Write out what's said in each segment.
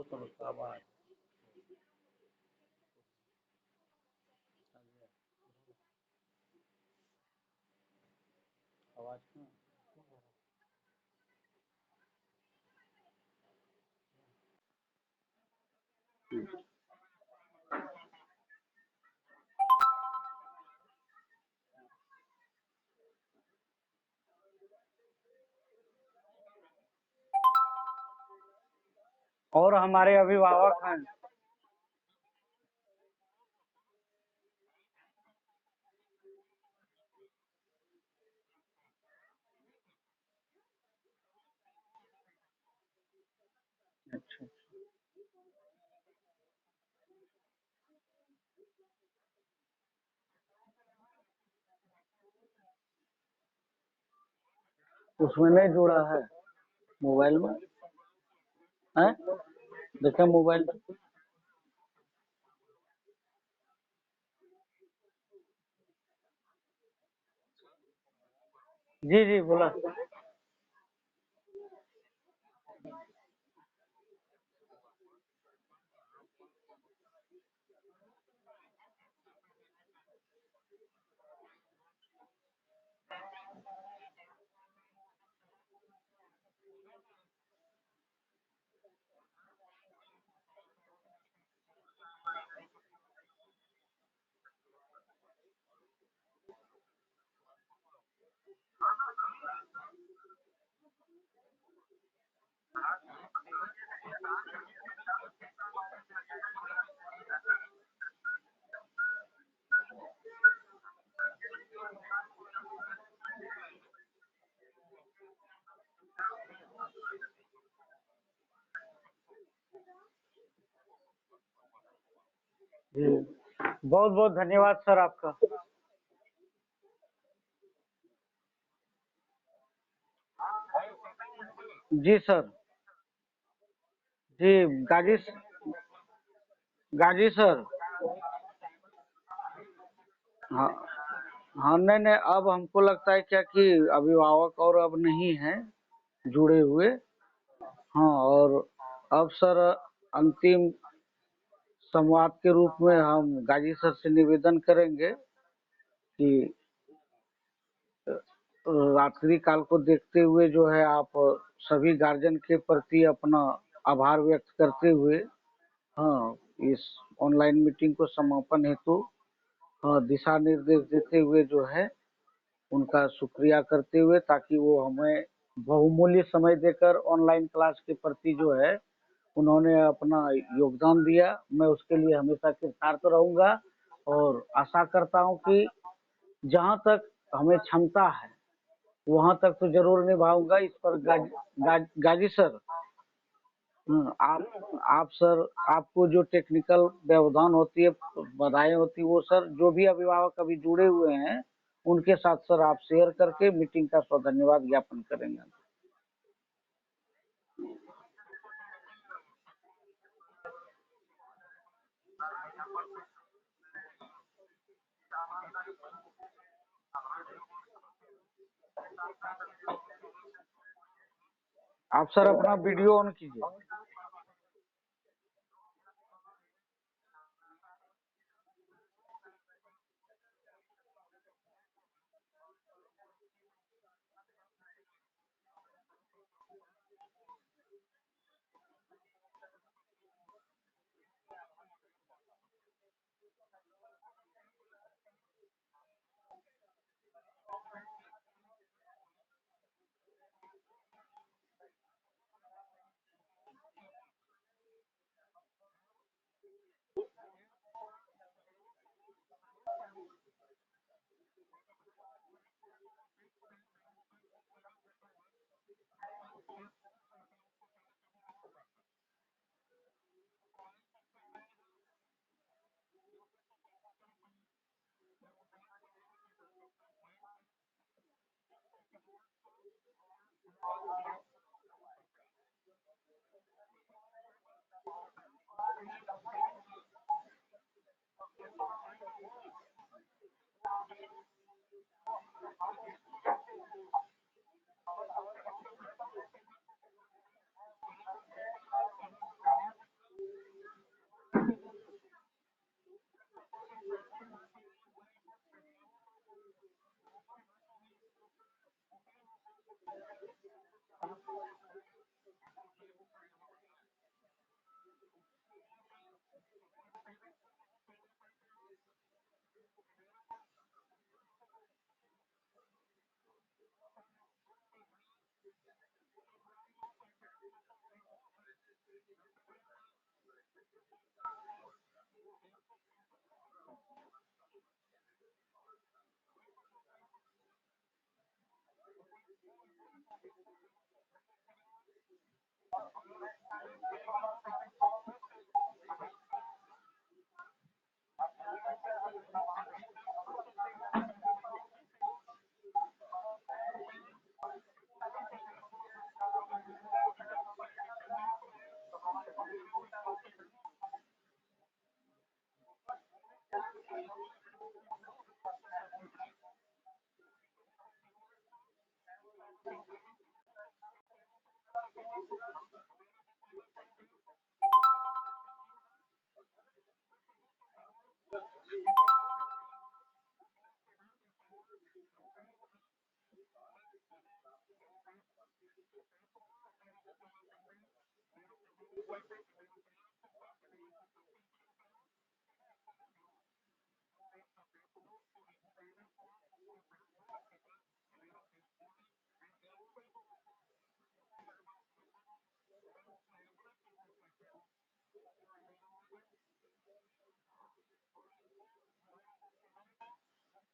तो उसका आवाज आवाज क्यों और हमारे अभिभावक हैं। अच्छा, उसमें नहीं जुड़ा है मोबाइल में है। देखा मोबाइल। जी जी बोला। जी बहुत बहुत धन्यवाद सर आपका। जी सर। जी गाजी गाजी सर। हाँ हाँ, नहीं नहीं, अब हमको लगता है क्या कि अभिभावक और अब नहीं हैं जुड़े हुए। हाँ, और अब सर अंतिम संवाद के रूप में हम गाजी सर से निवेदन करेंगे कि रात्रि काल को देखते हुए जो है आप सभी गार्जियन के प्रति अपना आभार व्यक्त करते हुए, हाँ, इस ऑनलाइन मीटिंग को समापन हेतु, हाँ, दिशा निर्देश देते हुए जो है उनका शुक्रिया करते हुए, ताकि वो हमें बहुमूल्य समय देकर ऑनलाइन क्लास के प्रति जो है उन्होंने अपना योगदान दिया। मैं उसके लिए हमेशा कृतार्थ रहूंगा और आशा करता हूं कि जहां तक हमें क्षमता है वहां तक तो जरूर निभाऊंगा। इस पर गाजी सर, आप सर, आपको जो टेक्निकल व्यवधान होती है, बाधाएं होती है, वो सर जो भी अभिभावक अभी जुड़े हुए हैं उनके साथ सर आप शेयर करके मीटिंग का धन्यवाद ज्ञापन करेंगे। आप सर अपना वीडियो ऑन कीजिए।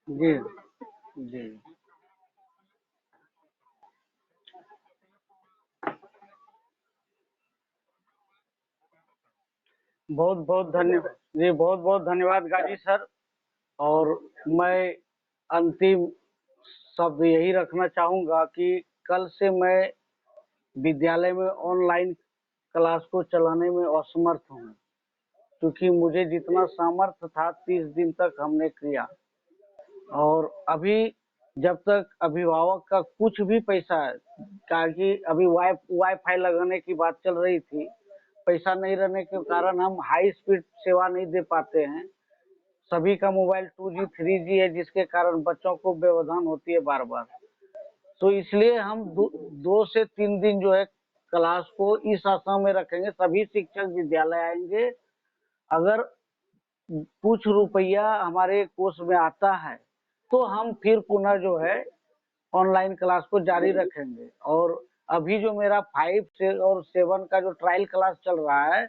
जी जी। बहुत बहुत धन्यवाद जी, बहुत बहुत धन्यवाद गाजी सर। और मैं अंतिम शब्द यही रखना चाहूंगा कि कल से मैं विद्यालय में ऑनलाइन क्लास को चलाने में असमर्थ हूँ, क्योंकि मुझे जितना सामर्थ्य था 30 दिन तक हमने किया। और अभी जब तक अभिभावक का कुछ भी पैसा है, कि अभी वाईफाई लगाने की बात चल रही थी, पैसा नहीं रहने के कारण हम हाई स्पीड सेवा नहीं दे पाते हैं। सभी का मोबाइल 2G 3G है, जिसके कारण बच्चों को व्यवधान होती है बार बार। तो इसलिए हम 2 से 3 दिन जो है क्लास को इस आशा में रखेंगे, सभी शिक्षक विद्यालय आएंगे। अगर कुछ रुपया हमारे कोष में आता है तो हम फिर पुनः जो है ऑनलाइन क्लास को जारी रखेंगे। और अभी जो मेरा 5 से और 7 का जो ट्रायल क्लास चल रहा है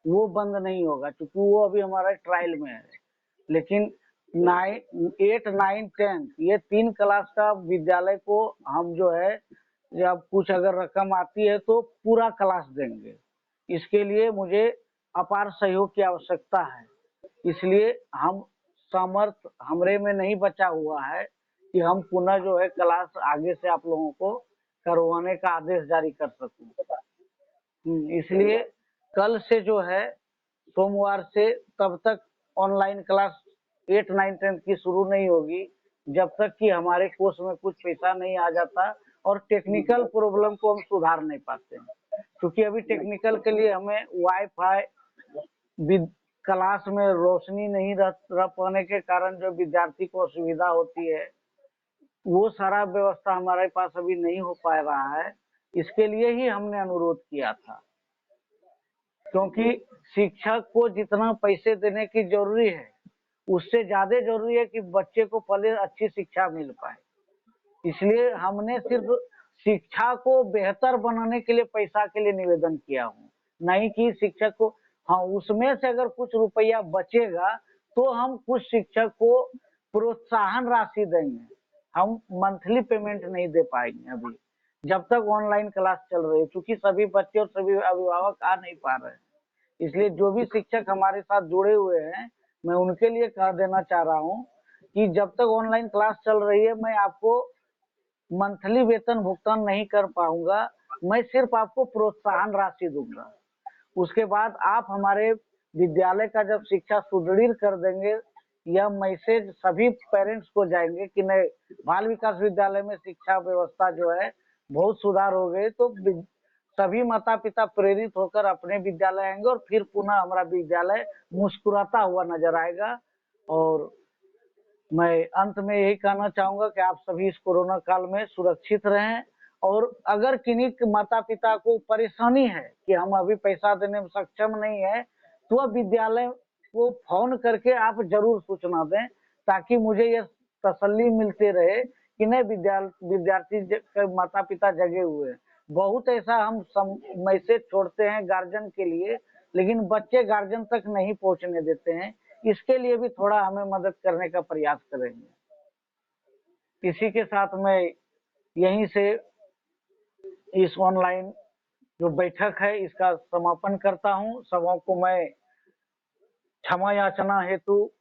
वो बंद नहीं होगा, क्योंकि वो अभी हमारा ट्रायल में है। लेकिन 8, 9, 10 ये 3 क्लास का विद्यालय को हम जो है, जब कुछ अगर रकम आती है तो पूरा क्लास देंगे। इसके लिए मुझे अपार सहयोग की आवश्यकता है, इसलिए हम सामर्थ हमरे में नहीं बचा हुआ है कि हम पुनः जो है क्लास आगे से आप लोगों को करवाने का आदेश जारी कर सकूं। इसलिए कल से जो है सोमवार से तब तक ऑनलाइन क्लास 8, 9, 10 की शुरू नहीं होगी, जब तक कि हमारे कोष में कुछ पैसा नहीं आ जाता और टेक्निकल प्रॉब्लम को हम सुधार नहीं पाते हैं। क्योंकि अभी टेक्निकल के लिए हमें वाईफाई, क्लास में रोशनी नहीं रह पाने के कारण जो विद्यार्थी को असुविधा होती है, वो सारा व्यवस्था हमारे पास अभी नहीं हो पा रहा है। इसके लिए ही हमने अनुरोध किया था, क्योंकि शिक्षक को जितना पैसे देने की जरूरी है, उससे ज्यादा जरूरी है कि बच्चे को पहले अच्छी शिक्षा मिल पाए। इसलिए हमने सिर्फ शिक्षा को बेहतर बनाने के लिए पैसा के लिए निवेदन किया हूँ, नहीं कि शिक्षक को, हाँ उसमें से अगर कुछ रुपया बचेगा तो हम कुछ शिक्षक को प्रोत्साहन राशि देंगे। हम मंथली पेमेंट नहीं दे पाएंगे अभी, जब तक ऑनलाइन क्लास चल रही है, क्योंकि सभी बच्चे और सभी अभिभावक आ नहीं पा रहे हैं। इसलिए जो भी शिक्षक हमारे साथ जुड़े हुए हैं, मैं उनके लिए कह देना चाह रहा हूँ कि जब तक ऑनलाइन क्लास चल रही है मैं आपको मंथली वेतन भुगतान नहीं कर पाऊंगा, मैं सिर्फ आपको प्रोत्साहन राशि दूंगा। उसके बाद आप हमारे विद्यालय का जब शिक्षा सुदृढ़ कर देंगे, यह मैसेज सभी पेरेंट्स को जाएंगे कि नहीं, बाल विकास विद्यालय में शिक्षा व्यवस्था जो है बहुत सुधार हो गई, तो सभी माता पिता प्रेरित होकर अपने विद्यालय आएंगे और फिर पुनः हमारा विद्यालय मुस्कुराता हुआ नजर आएगा। और मैं अंत में यही कहना चाहूंगा कि आप सभी इस कोरोना काल में सुरक्षित रहें। और अगर किन्हीं माता पिता को परेशानी है कि हम अभी पैसा देने में सक्षम नहीं है, तो विद्यालय को फोन करके आप जरूर सूचना दें, ताकि मुझे यह तसल्ली मिलती रहे कि नहीं विद्यार्थी माता पिता जगे हुए हैं। बहुत ऐसा हम मैसेज छोड़ते हैं गार्जियन के लिए, लेकिन बच्चे गार्जियन तक नहीं पहुंचने देते हैं। इसके लिए भी थोड़ा हमें मदद करने का प्रयास करेंगे। इसी के साथ मैं यहीं से इस ऑनलाइन जो बैठक है इसका समापन करता हूं। सबों को मैं क्षमा याचना हेतु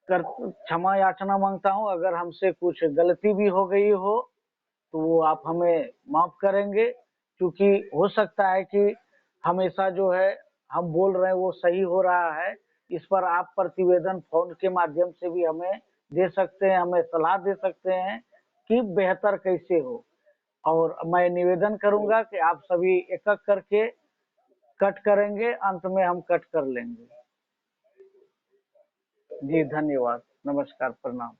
क्षमा याचना मांगता हूं। अगर हमसे कुछ गलती भी हो गई हो तो वो आप हमें माफ करेंगे, क्योंकि हो सकता है कि हमेशा जो है हम बोल रहे हैं वो सही हो रहा है। इस पर आप प्रतिवेदन फोन के माध्यम से भी हमें दे सकते हैं, हमें सलाह दे सकते हैं कि बेहतर कैसे हो। और मैं निवेदन करूंगा कि आप सभी एक एक करके कट करेंगे, अंत में हम कट कर लेंगे। जी धन्यवाद, नमस्कार, प्रणाम।